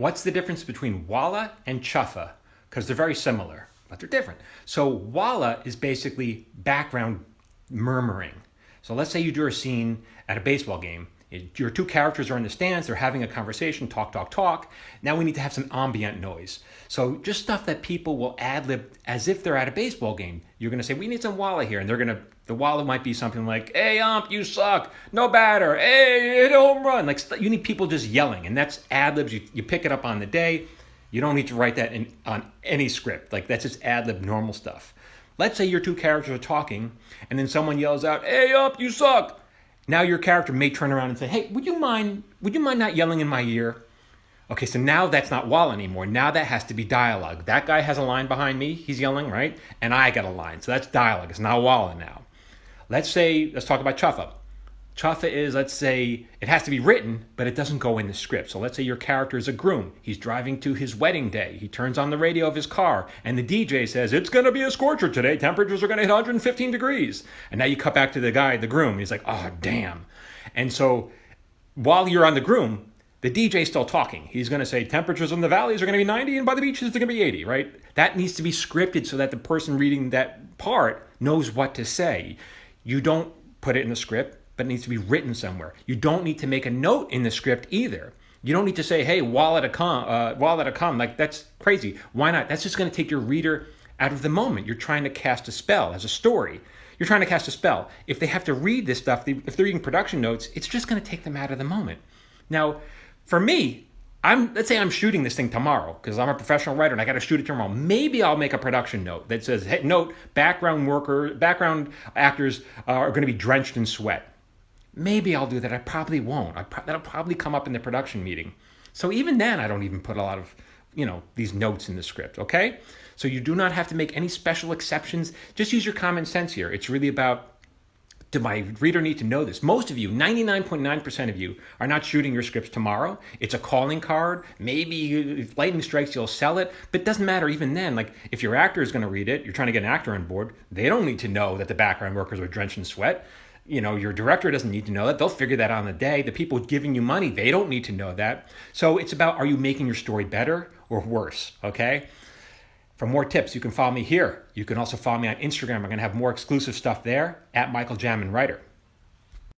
What's the difference between Walla and Chuffa? Because they're very similar, but they're different. So Walla is basically background murmuring. So let's say you do a scene at a baseball game. Your two characters are in the stands, they're having a conversation, talk, talk, talk. Now we need to have some ambient noise. So just stuff that people will ad-lib as if they're at a baseball game. You're gonna say, we need some Walla here, and the Walla might be something like, hey ump, you suck, no batter, hey, hit a home run. Like, you need people just yelling, and that's ad-libs. You pick it up on the day. You don't need to write that on any script. Like, that's just ad-lib normal stuff. Let's say your two characters are talking, and then someone yells out, hey ump, you suck. Now your character may turn around and say, hey, would you mind not yelling in my ear? Okay, so now that's not Walla anymore. Now that has to be dialogue. That guy has a line behind me, he's yelling, right? And I got a line, so that's dialogue. It's not Walla now. Let's talk about Chuffa. Chuffa is, let's say, it has to be written, but it doesn't go in the script. So let's say your character is a groom. He's driving to his wedding day. He turns on the radio of his car, and the DJ says, it's going to be a scorcher today. Temperatures are going to hit 115 degrees. And now you cut back to the guy, the groom. He's like, oh, damn. And so while you're on the groom, the DJ's still talking. He's going to say, temperatures in the valleys are going to be 90, and by the beaches, they're going to be 80, right? That needs to be scripted so that the person reading that part knows what to say. You don't put it in the script, but it needs to be written somewhere. You don't need to make a note in the script either. You don't need to say, hey, Walla to come. Like, that's crazy. Why not? That's just going to take your reader out of the moment. You're trying to cast a spell as a story. You're trying to cast a spell. If they have to read this stuff, if they're reading production notes, it's just going to take them out of the moment. Now, for me, let's say I'm shooting this thing tomorrow because I'm a professional writer and I got to shoot it tomorrow. Maybe I'll make a production note that says, hey, note, background actors are going to be drenched in sweat. Maybe I'll do that. I probably won't. That'll probably come up in the production meeting. So even then, I don't even put a lot of, these notes in the script, okay? So you do not have to make any special exceptions. Just use your common sense here. It's really about, do my reader need to know this? Most of you, 99.9% of you, are not shooting your scripts tomorrow. It's a calling card. Maybe if lightning strikes, you'll sell it. But it doesn't matter even then. Like, if your actor is going to read it, you're trying to get an actor on board, they don't need to know that the background workers are drenched in sweat. Your director doesn't need to know that. They'll figure that out on the day. The people giving you money, they don't need to know that. So it's about, are you making your story better or worse, okay? For more tips, you can follow me here. You can also follow me on Instagram. I'm going to have more exclusive stuff there, @Michael Jamin Writer.